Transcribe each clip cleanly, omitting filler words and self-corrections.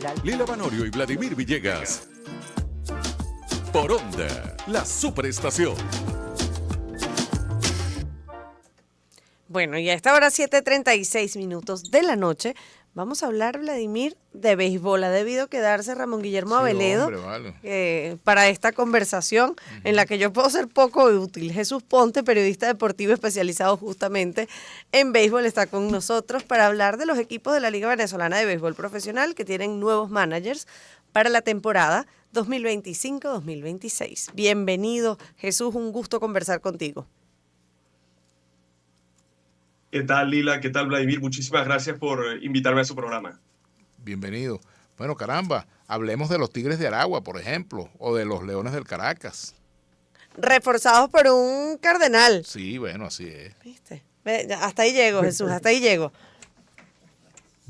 General. Lila Vanorio y Vladimir Villegas. Por Onda, la superestación. Bueno, y a esta hora 7:36 de la noche, vamos a hablar, Vladimir, de béisbol. Ha debido quedarse Ramón Guillermo Aveledo hombre, vale. para esta conversación en la que yo puedo ser poco útil. Jesús Ponte, periodista deportivo especializado justamente en béisbol, está con nosotros para hablar de los equipos de la Liga Venezolana de Béisbol Profesional que tienen nuevos managers para la temporada 2025-2026. Bienvenido, Jesús, un gusto conversar contigo. ¿Qué tal, Lila? ¿Qué tal, Vladimir? Muchísimas gracias por invitarme a su programa. Bienvenido. Bueno, caramba, hablemos de los Tigres de Aragua, por ejemplo, o de los Leones del Caracas. Reforzados por un Cardenal. Sí, bueno, así es. ¿Viste? Hasta ahí llego, Jesús, hasta ahí llego.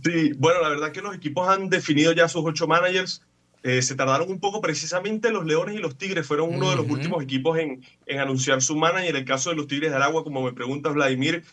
Sí, bueno, la verdad que los equipos han definido ya sus 8 managers. Se tardaron un poco, precisamente los Leones y los Tigres fueron uno de los últimos equipos en anunciar su manager. En el caso de los Tigres de Aragua, como me preguntas, Vladimir,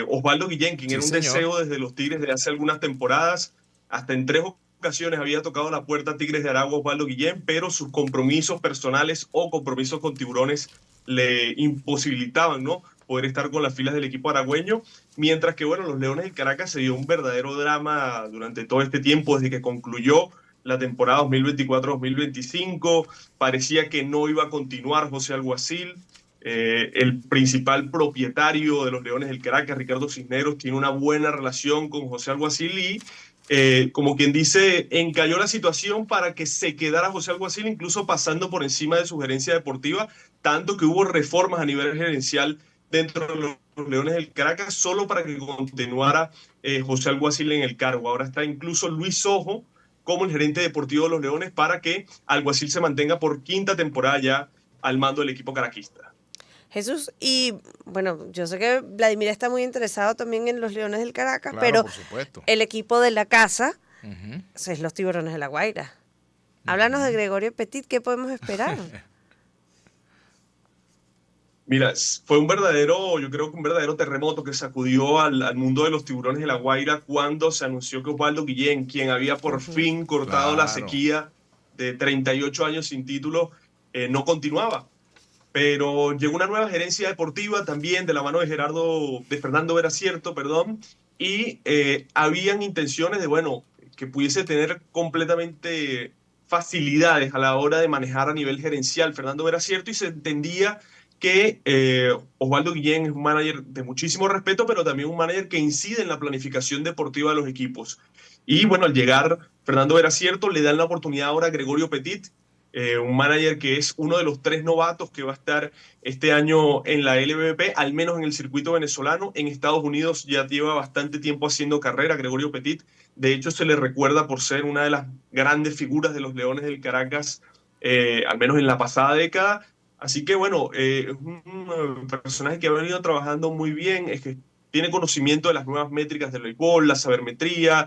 Osvaldo Guillén, quien Sí, era un señor. deseo desde los Tigres de hace algunas temporadas, hasta en 3 ocasiones había tocado la puerta a Tigres de Aragua Osvaldo Guillén, pero sus compromisos personales o compromisos con Tiburones le imposibilitaban, ¿no?, poder estar con las filas del equipo aragüeño, mientras que, bueno, los Leones del Caracas se dio un verdadero drama durante todo este tiempo, desde que concluyó la temporada 2024-2025, parecía que no iba a continuar José Alguacil. El principal propietario de los Leones del Caracas, Ricardo Cisneros, tiene una buena relación con José Alguacil y, como quien dice, encalló la situación para que se quedara José Alguacil, incluso pasando por encima de su gerencia deportiva, tanto que hubo reformas a nivel gerencial dentro de los Leones del Caracas solo para que continuara José Alguacil en el cargo. Ahora está incluso Luis Ojo como el gerente deportivo de los Leones para que Alguacil se mantenga por 5ª temporada ya al mando del equipo caraquista. Jesús, y bueno, yo sé que Vladimir está muy interesado también en los Leones del Caracas, Claro, pero por supuesto. el equipo de la casa es los Tiburones de La Guaira. Háblanos de Gregorio Petit, ¿qué podemos esperar? Mira, fue yo creo que un verdadero terremoto que sacudió al mundo de los Tiburones de La Guaira cuando se anunció que Osvaldo Guillén, quien había por fin cortado la Claro. sequía de 38 años sin título, no continuaba. Pero llegó una nueva gerencia deportiva también de la mano de Fernando Veracierto, perdón, y habían intenciones de, bueno, que pudiese tener completamente facilidades a la hora de manejar a nivel gerencial Fernando Veracierto, y se entendía que Osvaldo Guillén es un manager de muchísimo respeto, pero también un manager que incide en la planificación deportiva de los equipos. Y bueno, al llegar Fernando Veracierto, le dan la oportunidad ahora a Gregorio Petit, un manager que es uno de los 3 novatos que va a estar este año en la LVP, al menos en el circuito venezolano. En Estados Unidos ya lleva bastante tiempo haciendo carrera Gregorio Petit. De hecho, se le recuerda por ser una de las grandes figuras de los Leones del Caracas, al menos en la pasada década. Así que bueno, es un personaje que ha venido trabajando muy bien, es que tiene conocimiento de las nuevas métricas del béisbol, la sabermetría,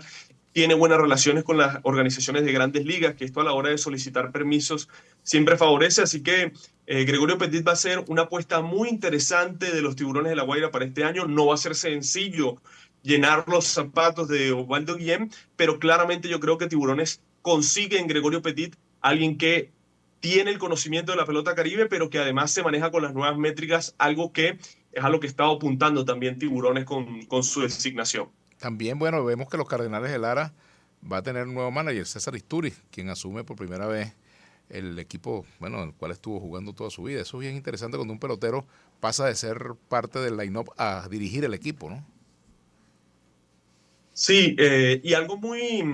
tiene buenas relaciones con las organizaciones de grandes ligas, que esto a la hora de solicitar permisos siempre favorece. Así que Gregorio Petit va a ser una apuesta muy interesante de los Tiburones de La Guaira para este año. No va a ser sencillo llenar los zapatos de Osvaldo Guillén, pero claramente yo creo que Tiburones consigue en Gregorio Petit alguien que tiene el conocimiento de la pelota caribe, pero que además se maneja con las nuevas métricas, algo que es a lo que está apuntando también Tiburones con su designación. También, bueno, vemos que los Cardenales de Lara va a tener un nuevo manager, César Isturiz, quien asume por primera vez el equipo, bueno, en el cual estuvo jugando toda su vida. Eso es bien interesante cuando un pelotero pasa de ser parte del line-up a dirigir el equipo, ¿no? Sí, y algo muy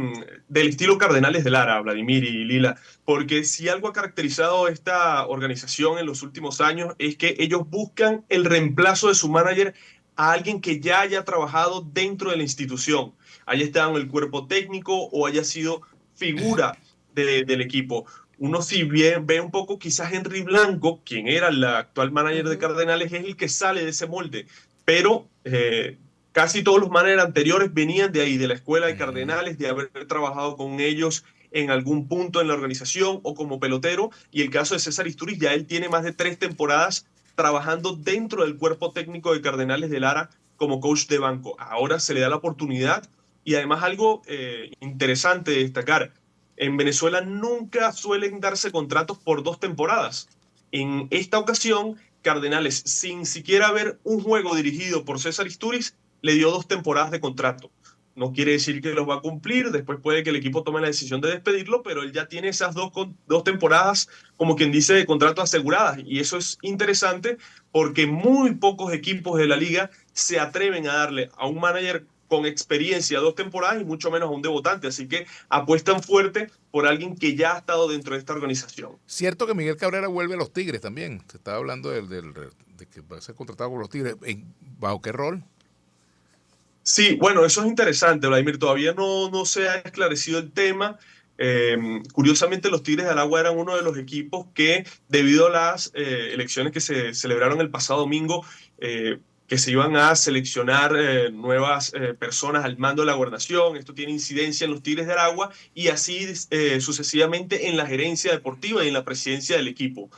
del estilo Cardenales de Lara, Vladimir y Lila, porque si algo ha caracterizado esta organización en los últimos años es que ellos buscan el reemplazo de su manager a alguien que ya haya trabajado dentro de la institución, haya estado en el cuerpo técnico o haya sido figura del equipo. Uno si bien ve un poco, quizás Henry Blanco, quien era el actual manager de Cardenales, es el que sale de ese molde, pero casi todos los managers anteriores venían de ahí, de la escuela de Cardenales, de haber trabajado con ellos en algún punto en la organización o como pelotero. Y el caso de César Isturiz, ya él tiene más de 3 temporadas trabajando dentro del cuerpo técnico de Cardenales de Lara como coach de banco. Ahora se le da la oportunidad Y además algo interesante de destacar, en Venezuela nunca suelen darse contratos por 2 temporadas. En esta ocasión, Cardenales, sin siquiera haber un juego dirigido por César Istúriz, le dio 2 temporadas de contrato. No quiere decir que los va a cumplir, después puede que el equipo tome la decisión de despedirlo, pero él ya tiene esas 2 temporadas, como quien dice, de contrato aseguradas. Y eso es interesante porque muy pocos equipos de la liga se atreven a darle a un manager con experiencia 2 temporadas y mucho menos a un debutante. Así que apuestan fuerte por alguien que ya ha estado dentro de esta organización. Cierto que Miguel Cabrera vuelve a los Tigres también. Se estaba hablando de que va a ser contratado con los Tigres. ¿Bajo qué rol? Sí, bueno, eso es interesante, Vladimir. Todavía no se ha esclarecido el tema. Curiosamente, los Tigres de Aragua eran uno de los equipos que, debido a las elecciones que se celebraron el pasado domingo, que se iban a seleccionar nuevas personas al mando de la gobernación. Esto tiene incidencia en los Tigres de Aragua y así sucesivamente en la gerencia deportiva y en la presidencia del equipo.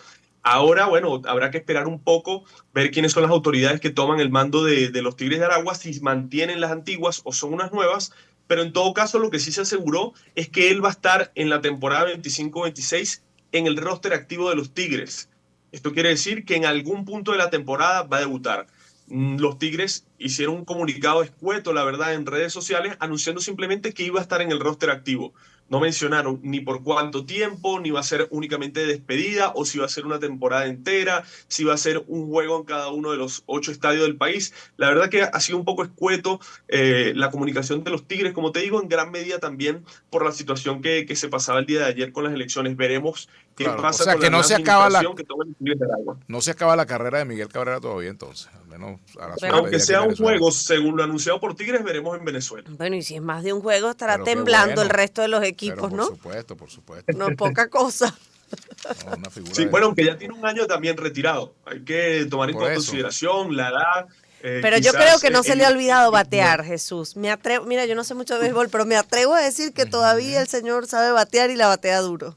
Ahora, bueno, habrá que esperar un poco, ver quiénes son las autoridades que toman el mando de los Tigres de Aragua, si mantienen las antiguas o son unas nuevas, pero en todo caso lo que sí se aseguró es que él va a estar en la temporada 25-26 en el roster activo de los Tigres. Esto quiere decir que en algún punto de la temporada va a debutar. Los Tigres hicieron un comunicado escueto, la verdad, en redes sociales, anunciando simplemente que iba a estar en el roster activo. No mencionaron ni por cuánto tiempo, ni va a ser únicamente de despedida, o si va a ser una temporada entera, si va a ser un juego en cada uno de los 8 estadios del país. La verdad que ha sido un poco escueto la comunicación de los Tigres, como te digo, en gran medida también por la situación que se pasaba el día de ayer con las elecciones. Veremos qué pasa o sea, con que la no se acaba administración que toma el Tigres de Aragua. no se acaba la carrera de Miguel Cabrera todavía entonces. Al menos a la Bueno, Aunque sea un juego, según lo anunciado por Tigres, veremos en Venezuela. Bueno, y si es más de un juego, estará Pero qué temblando bueno. el resto de los Pero equipos, por ¿no? Por supuesto. No es poca cosa. No, una figura Sí, bueno, aunque ya tiene un año también retirado. Hay que tomar en Por eso. consideración la edad. Pero yo creo que no se le ha olvidado batear, Jesús. Me atrevo, mira, yo no sé mucho de béisbol, pero me atrevo a decir que todavía el señor sabe batear y la batea duro.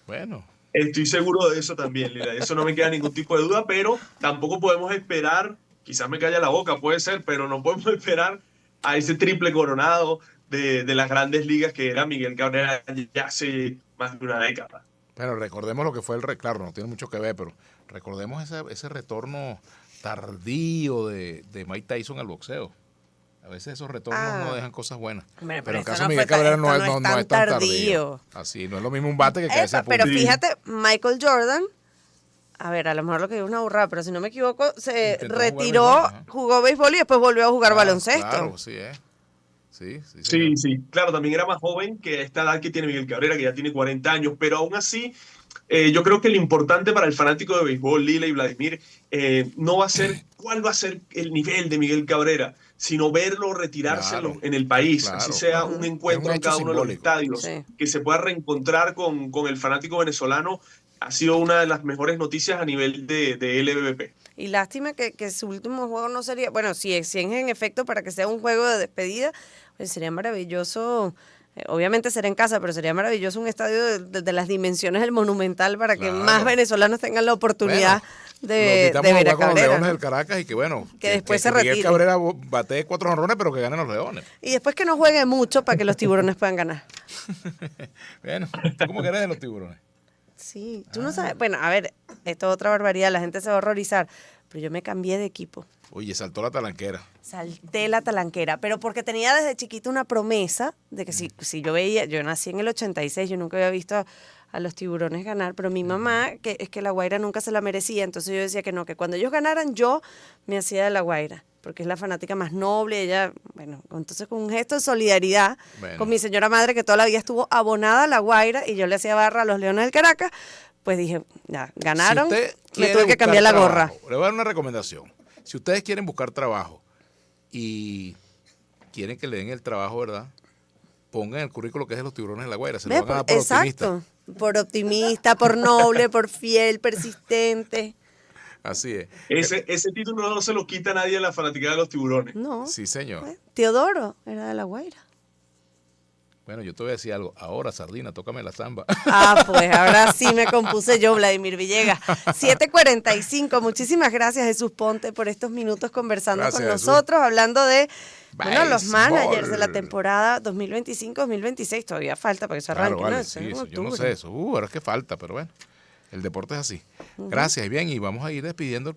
Bueno, Estoy seguro de eso también, Lila. De eso no me queda ningún tipo de duda, pero tampoco podemos esperar, quizás me calla la boca, puede ser, pero no podemos esperar a ese triple coronado de las grandes ligas que era Miguel Cabrera ya hace más de una década. bueno, recordemos lo que fue claro, no tiene mucho que ver, pero recordemos ese retorno tardío de Mike Tyson al boxeo. A veces esos retornos no dejan cosas buenas. Hombre, pero en esto caso no de Miguel fue Cabrera tan- no esto no es tan tardío. tardío. Así, no es lo mismo un bate que caerse a Pero punto. fíjate, Michael Jordan, a ver, a lo mejor lo que digo es una burrada, pero si no me equivoco, se Intentó jugar retiró, béisbol, ajá. jugó béisbol y después volvió a jugar baloncesto. Claro, sí, Sí, Sí, señor. sí, claro, también era más joven que esta edad que tiene Miguel Cabrera, que ya tiene 40 años, pero aún así, yo creo que lo importante para el fanático de béisbol, Lila y Vladimir, no va a ser cuál va a ser el nivel de Miguel Cabrera, sino verlo retirarse Claro, en el país, claro, así sea claro. un Es encuentro un en hecho cada uno de los simbólico. estadios, Sí. que se pueda reencontrar con el fanático venezolano, ha sido una de las mejores noticias a nivel de LVP. Y lástima que su último juego no sería, bueno, si es en efecto para que sea un juego de despedida, pues sería maravilloso. Obviamente será en casa, pero sería maravilloso un estadio de las dimensiones del Monumental para que Claro. más venezolanos tengan la oportunidad de Los ver a jugar con los Cabrera, Leones ¿no? del Caracas y que bueno, Que después se Miguel retire. Cabrera batee 4 jonrones, pero que ganen los Leones. Y después que no juegue mucho para que los tiburones puedan ganar. Bueno, ¿tú cómo que eres de los tiburones? Sí, tú no sabes. Bueno, a ver, esto es otra barbaridad, la gente se va a horrorizar, pero yo me cambié de equipo. Oye, saltó la talanquera. Salté la talanquera, pero porque tenía desde chiquito una promesa de que si yo veía, yo nací en el 86, yo nunca había visto a los tiburones ganar, pero mi mamá, que es que La Guaira nunca se la merecía, entonces yo decía que no, que cuando ellos ganaran yo me hacía de La Guaira, porque es la fanática más noble, ella, bueno, entonces con un gesto de solidaridad Bueno. con mi señora madre que toda la vida estuvo abonada a La Guaira y yo le hacía barra a los Leones del Caracas, pues dije, ya, ganaron, Si usted me quiere tuve que buscar cambiar la gorra. trabajo, le voy a dar una recomendación. Si ustedes quieren buscar trabajo y quieren que le den el trabajo, ¿verdad? Pongan el currículo que es de los tiburones de La Guaira. Se lo ¿Ves? van a dar por optimista. Exacto, por optimista, por noble, por fiel, persistente. Así es. Ese título no se lo quita nadie a la fanaticada de los tiburones. No. Sí, señor. Teodoro era de La Guaira. Bueno, yo te voy a decir algo. Ahora, Sardina, tócame la samba. Ah, pues ahora sí me compuse yo, Vladimir Villegas. 7:45. Muchísimas gracias, Jesús Ponte, por estos minutos conversando Gracias, con Jesús. nosotros, hablando de los Béisbol. managers de la temporada 2025-2026. Todavía falta para que se arranque, Claro, vale, ¿no? sí, Eso es en eso, yo no octubre. sé eso. Ahora es que falta, pero bueno, el deporte es así. Gracias, y bien, y vamos a ir despidiendo el